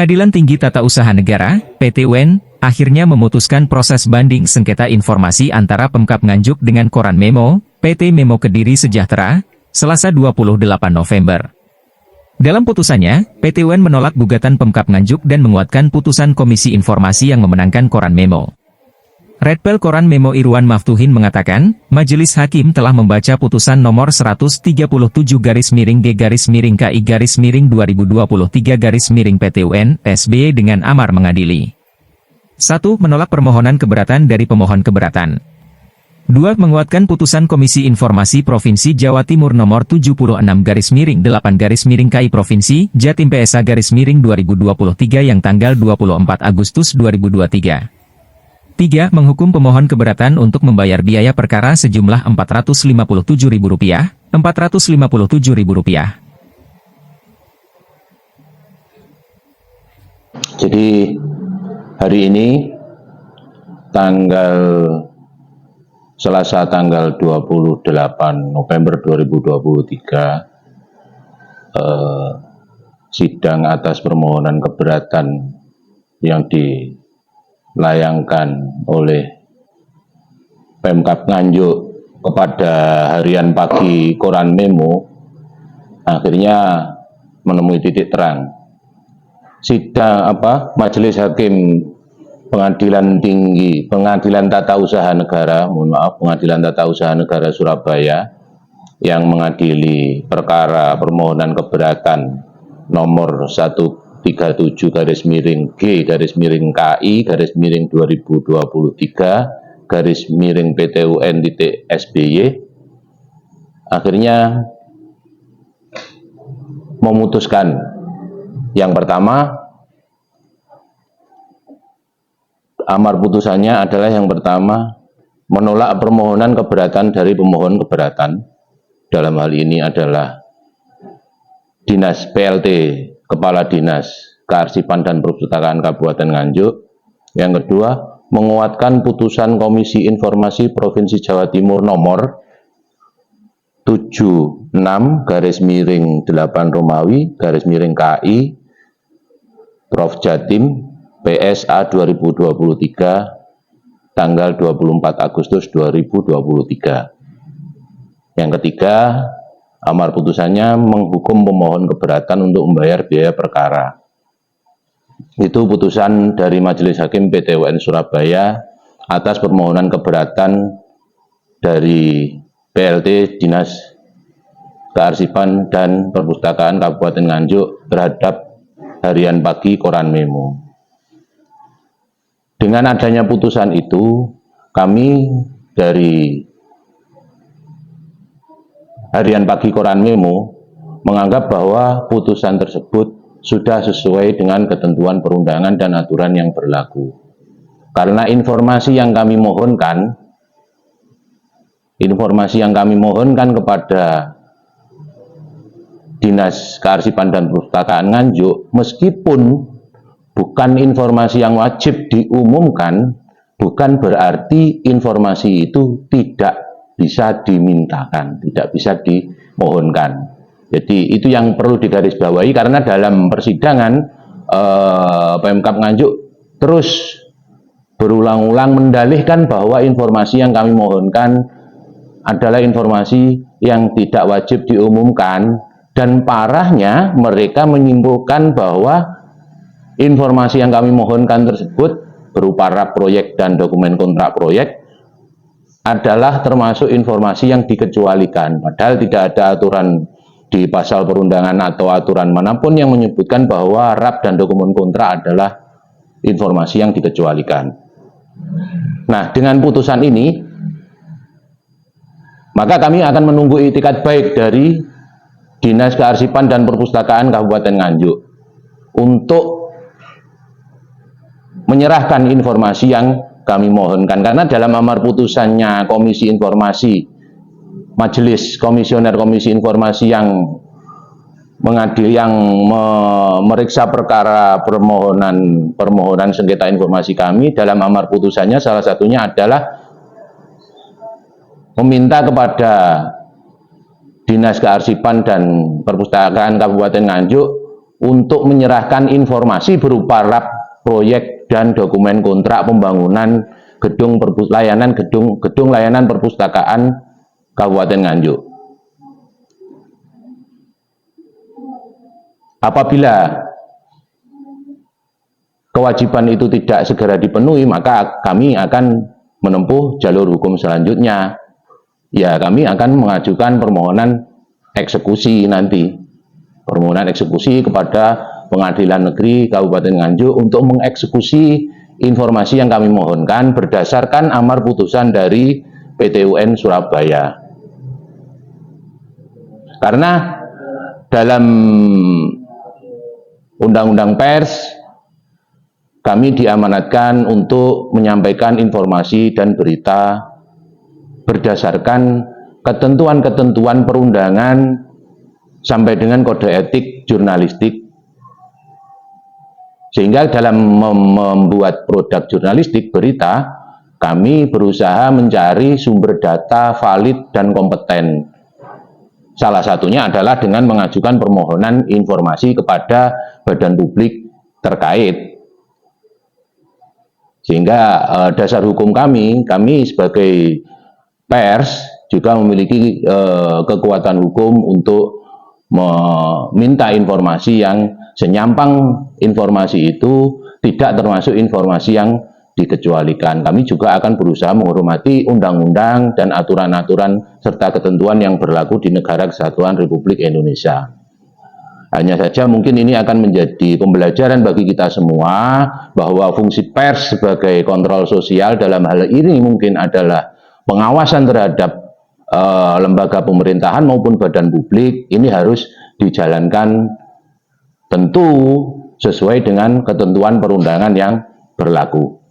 Pengadilan Tinggi Tata Usaha Negara, PT UN, akhirnya memutuskan proses banding sengketa informasi antara Pemkab Nganjuk dengan Koran Memo, PT Memo Kediri Sejahtera, Selasa 28 November. Dalam putusannya, PT UN menolak gugatan Pemkab Nganjuk dan menguatkan putusan Komisi Informasi yang memenangkan Koran Memo. Redpel Koran Memo Irwan Maftuhin mengatakan, Majelis Hakim telah membaca putusan nomor 137-G-MI-KI-2023-PT UN, SBY dengan amar mengadili. 1. Menolak permohonan keberatan dari pemohon keberatan. 2. Menguatkan putusan Komisi Informasi Provinsi Jawa Timur nomor 76-8-KI Provinsi, Jatim PSA-2023 yang tanggal 24 Agustus 2023. 3. Menghukum pemohon keberatan untuk membayar biaya perkara sejumlah Rp457.000, Rp457.000. Jadi hari ini Selasa tanggal 28 November 2023 sidang atas permohonan keberatan yang dilayangkan oleh Pemkab Nganjuk kepada Harian Pagi Koran Memo akhirnya menemui titik terang. Majelis Hakim Pengadilan Tata Usaha Negara, Pengadilan Tata Usaha Negara Surabaya yang mengadili perkara permohonan keberatan nomor 137-KI-2023-PT akhirnya memutuskan yang pertama, amar putusannya adalah yang pertama menolak permohonan keberatan dari pemohon keberatan, dalam hal ini adalah Dinas PLT Kepala Dinas Kearsipan dan Perpustakaan Kabupaten Nganjuk. Yang kedua, menguatkan putusan Komisi Informasi Provinsi Jawa Timur nomor 76-8-KI Prof Jatim PSA 2023 tanggal 24 Agustus 2023. Yang ketiga, amar putusannya menghukum pemohon keberatan untuk membayar biaya perkara. Itu putusan dari Majelis Hakim PT UN Surabaya atas permohonan keberatan dari PLT Dinas Kearsipan dan Perpustakaan Kabupaten Nganjuk terhadap Harian Pagi Koran Memo. Dengan adanya putusan itu, kami dari Harian Pagi Koran Memo menganggap bahwa putusan tersebut sudah sesuai dengan ketentuan perundangan dan aturan yang berlaku. Karena informasi yang kami mohonkan kepada Dinas Kearsipan dan Perpustakaan Nganjuk, meskipun bukan informasi yang wajib diumumkan, bukan berarti informasi itu tidak bisa dimintakan, tidak bisa dimohonkan. Jadi itu yang perlu digarisbawahi, karena dalam persidangan Pemkab Nganjuk terus berulang-ulang mendalihkan bahwa informasi yang kami mohonkan adalah informasi yang tidak wajib diumumkan, dan parahnya mereka menyimpulkan bahwa informasi yang kami mohonkan tersebut berupa rap proyek dan dokumen kontrak proyek adalah termasuk informasi yang dikecualikan, padahal tidak ada aturan di pasal perundangan atau aturan manapun yang menyebutkan bahwa rap dan dokumen kontrak adalah informasi yang dikecualikan. Nah, dengan putusan ini, maka kami akan menunggu itikat baik dari Dinas Kearsipan dan Perpustakaan Kabupaten Nganjuk untuk menyerahkan informasi yang kami mohonkan, karena dalam amar putusannya Komisi Informasi, Majelis Komisioner Komisi Informasi yang meriksa perkara permohonan sengketa informasi kami, dalam amar putusannya salah satunya adalah meminta kepada Dinas Kearsipan dan Perpustakaan Kabupaten Nganjuk untuk menyerahkan informasi berupa RAP proyek dan dokumen kontrak pembangunan gedung layanan perpustakaan Kabupaten Nganjuk. Apabila kewajiban itu tidak segera dipenuhi, maka kami akan menempuh jalur hukum selanjutnya. Ya, kami akan mengajukan permohonan eksekusi nanti. Permohonan eksekusi kepada Pengadilan Negeri Kabupaten Nganjuk untuk mengeksekusi informasi yang kami mohonkan berdasarkan amar putusan dari PT UN Surabaya. Karena dalam Undang-Undang Pers, kami diamanatkan untuk menyampaikan informasi dan berita berdasarkan ketentuan-ketentuan perundangan sampai dengan kode etik jurnalistik. Sehingga dalam membuat produk jurnalistik berita, kami berusaha mencari sumber data valid dan kompeten. Salah satunya adalah dengan mengajukan permohonan informasi kepada badan publik terkait. Sehingga dasar hukum kami sebagai pers juga memiliki kekuatan hukum untuk meminta informasi yang senyampang informasi itu tidak termasuk informasi yang dikecualikan. Kami juga akan berusaha menghormati undang-undang dan aturan-aturan serta ketentuan yang berlaku di Negara Kesatuan Republik Indonesia. Hanya saja mungkin ini akan menjadi pembelajaran bagi kita semua bahwa fungsi pers sebagai kontrol sosial dalam hal ini mungkin adalah pengawasan terhadap lembaga pemerintahan maupun badan publik. Ini harus dijalankan tentu sesuai dengan ketentuan perundangan yang berlaku.